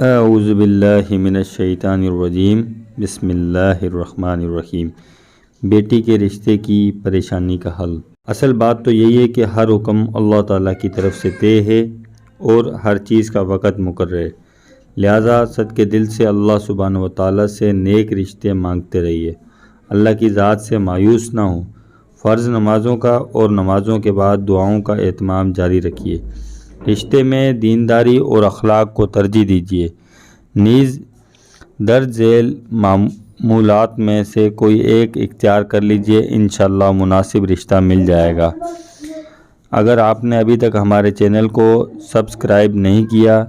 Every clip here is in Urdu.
اعوذ باللہ من الشیطان الرجیم بسم اللہ الرحمن الرحیم۔ بیٹی کے رشتے کی پریشانی کا حل۔ اصل بات تو یہی ہے کہ ہر حکم اللہ تعالیٰ کی طرف سے طے ہے اور ہر چیز کا وقت مقرر ہے، لہٰذا صدقے دل سے اللہ سبحانہ و تعالیٰ سے نیک رشتے مانگتے رہیے، اللہ کی ذات سے مایوس نہ ہوں، فرض نمازوں کا اور نمازوں کے بعد دعاؤں کا اہتمام جاری رکھیے، رشتے میں دینداری اور اخلاق کو ترجیح دیجیے، نیز درج ذیل معمولات میں سے کوئی ایک اختیار کر لیجیے، انشاءاللہ مناسب رشتہ مل جائے گا۔ اگر آپ نے ابھی تک ہمارے چینل کو سبسکرائب نہیں کیا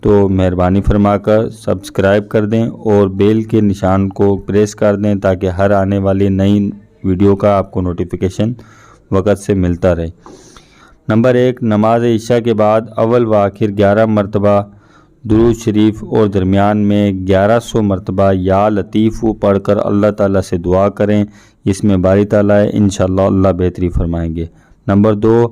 تو مہربانی فرما کر سبسکرائب کر دیں اور بیل کے نشان کو پریس کر دیں تاکہ ہر آنے والی نئی ویڈیو کا آپ کو نوٹیفیکیشن وقت سے ملتا رہے۔ نمبر 1، نماز عشاء کے بعد اول و آخر 11 مرتبہ درود شریف اور درمیان میں 1100 مرتبہ یا لطیف پڑھ کر اللہ تعالیٰ سے دعا کریں، اس میں باری تعالیٰ ہے، انشاءاللہ اللہ بہتری فرمائیں گے۔ نمبر 2،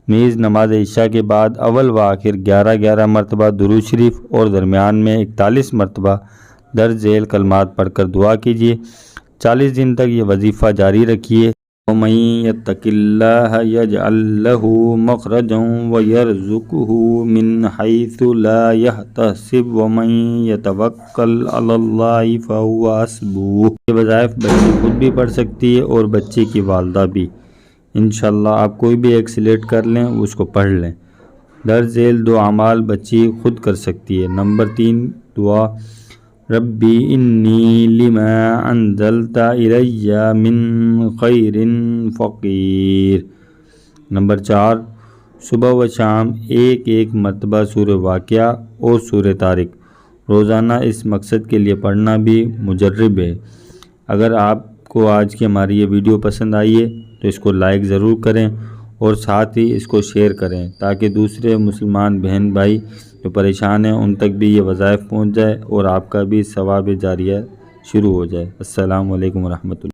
نیز نماز عشاء کے بعد اول و آخر 11 مرتبہ درود شریف اور درمیان میں 41 مرتبہ درج ذیل کلمات پڑھ کر دعا کیجیے، 40 دن تک یہ وظیفہ جاری رکھیے۔ وَمَن يَتَّقِ اللَّهَ يَجْعَل لَّهُ مَخْرَجًا وَيَرْزُقْهُ مِنْ حَيْثُ لَا يَحْتَسِبُ وَمَن يَتَوَكَّلْ عَلَى اللَّهِ فَهُوَ حَسْبُهُ۔ یہ وظائف بچی خود بھی پڑھ سکتی ہے اور بچے کی والدہ بھی، انشاءاللہ آپ کوئی بھی ایک سلیکٹ کر لیں، اس کو پڑھ لیں۔ درج ذیل 2 اعمال بچی خود کر سکتی ہے۔ نمبر 3، دعا ربی انی لما انزلت الی من خیر فقیر۔ نمبر 4، صبح و شام ایک مرتبہ سورہ واقعہ اور سورہ طارق روزانہ اس مقصد کے لیے پڑھنا بھی مجرب ہے۔ اگر آپ کو آج کی ہماری یہ ویڈیو پسند آئی ہے تو اس کو لائک ضرور کریں اور ساتھ ہی اس کو شیئر کریں تاکہ دوسرے مسلمان بہن بھائی جو پریشان ہیں ان تک بھی یہ وظائف پہنچ جائے اور آپ کا بھی ثواب جاریہ شروع ہو جائے۔ السلام علیکم ورحمۃ اللہ۔